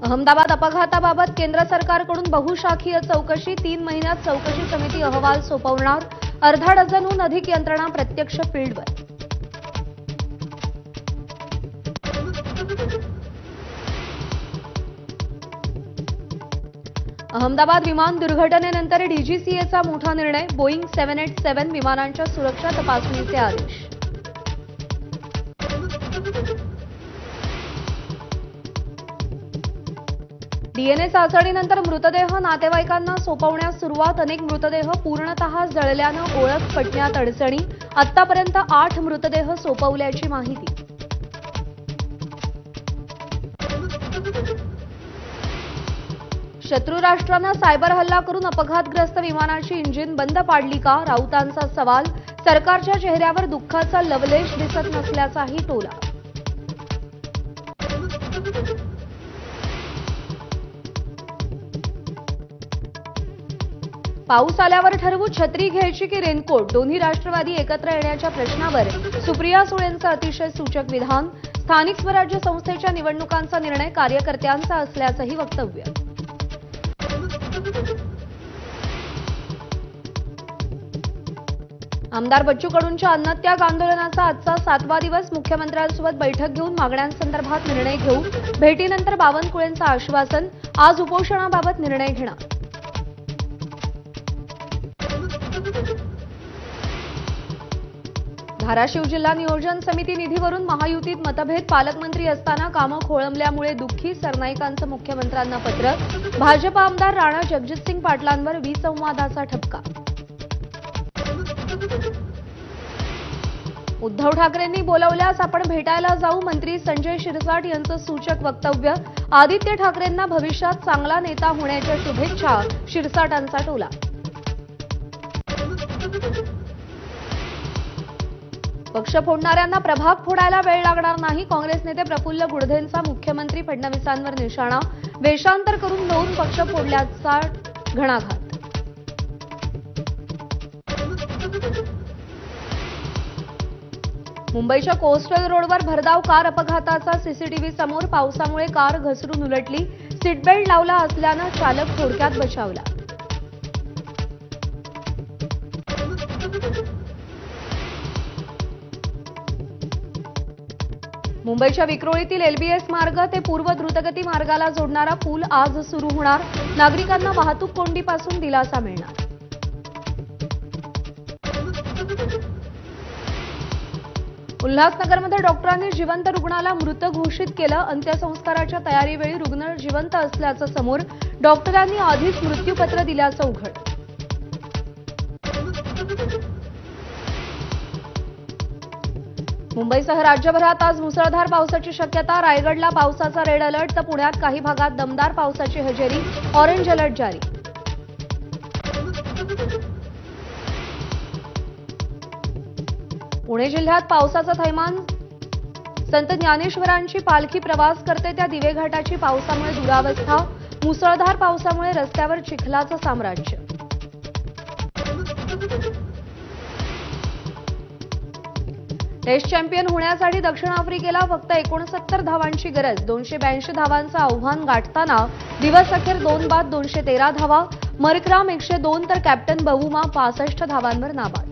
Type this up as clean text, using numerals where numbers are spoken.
अहमदाबाद अपघाताबाबत केंद्र सरकारकडून बहुशाखीय चौकशी 3 महिन्यात चौकशी समिती अहवाल सोपवणार। अर्धा डझनहून अधिक यंत्रणा प्रत्यक्ष फील्डवर। अहमदाबाद विमान दुर्घटनेनंतर डीजीसीएचा मोठा निर्णय। बोईंग 787 विमानांच्या सुरक्षा तपासणीचे आदेश। डीएनए चाचणीनंतर मृतदेह नातेवाईकांना सोपवण्यास सुरुवात। अनेक मृतदेह पूर्णतः जळल्यानं ओळख पटण्यात अडचणी। आतापर्यंत 8 मृतदेह सोपवल्याची माहिती। शत्रू राष्ट्रानं सायबर हल्ला करून अपघातग्रस्त विमानाची इंजिन बंद पाडली का? राऊतांचा सवाल। सरकारच्या चेहऱ्यावर दुःखाचा लवलेश दिसत नसल्याचाही टोला। पाऊस आल्यावर ठरवू छत्री घ्यायची की रेनकोट? दोन्ही राष्ट्रवादी एकत्र येण्याच्या प्रश्नावर सुप्रिया सुळेंचं अतिशय सूचक विधान। स्थानिक स्वराज्य संस्थेच्या निवडणुकांचा निर्णय कार्यकर्त्यांचा असल्याचंही वक्तव्य। आमदार बच्चू कडूंच्या अन्नत्याग आंदोलनाचा आजचा 7वा दिवस। मुख्यमंत्र्यांसोबत बैठक घेऊन मागण्यांसंदर्भात निर्णय घेऊ। भेटीनंतर बावनकुळेंचं आश्वासन। आज उपोषणाबाबत निर्णय घेणार। धाराशिव जिल्हा नियोजन समिती निधीवरून महायुतीत मतभेद। पालकमंत्री असताना कामं खोळंबल्यामुळे दुःखी। सरनाईकांचं मुख्यमंत्र्यांना पत्र। भाजप आमदार राणा जगजितसिंग पाटलांवर विसंवादाचा ठपका। उद्धव ठाकरेंनी बोलावल्यास आपण भेटायला जाऊ। मंत्री संजय शिरसाट यांचं सूचक वक्तव्य। आदित्य ठाकरेंना भविष्यात चांगला नेता होण्याच्या शुभेच्छा। शिरसाटांचा टोला। पक्ष फोडणाऱ्यांना प्रभाग फोडायला वेळ लागणार नाही। काँग्रेस नेते प्रफुल्ल गुडधेंचा मुख्यमंत्री फडणवीसांवर निशाणा। वेषांतर करून 2 पक्ष फोडल्याचा घणाघात। मुंबईच्या कोस्टल रोडवर भरधाव कार अपघाताचा सीसीटीव्ही समोर। पावसामुळे कार घसरून उलटली। सीट बेल्ट लावला असल्यानं चालक थोडक्यात बचावला। मुंबईच्या विक्रोळीतील एलबीएस मार्ग ते पूर्व द्रुतगती मार्गाला जोडणारा पूल आज सुरू होणार। नागरिकांना वाहतूक कोंडीपासून दिलासा मिळणार। उल्हासनगरमध्ये डॉक्टरांनी जिवंत रुग्णाला मृत घोषित केलं। अंत्यसंस्काराच्या तयारीवेळी रुग्ण जिवंत असल्याचं समोर। डॉक्टरांनी आधीच मृत्यूपत्र दिल्याचं उघड। मुंबईसह राज्यभरात आज मुसळधार पावसाची शक्यता। रायगडला पावसाचा रेड अलर्ट तर पुण्यात काही भागात दमदार पावसाची हजेरी। ऑरेंज अलर्ट जारी। पुणे जिल्ह्यात पावसाचं थैमान। संत ज्ञानेश्वरांची पालखी प्रवास करते त्या दिवेघाटाची पावसामुळे दुरावस्था। मुसळधार पावसामुळे रस्त्यावर चिखलाचं साम्राज्य। टेस्ट चॅम्पियन होण्यासाठी दक्षिण आफ्रिकेला फक्त 69 धावांची गरज। 282 धावांचं आव्हान गाठताना दिवस अखेर 2 बाद 213 धावा। मरकराम 102 तर कॅप्टन बवुमा 65 धावांवर नाबाद।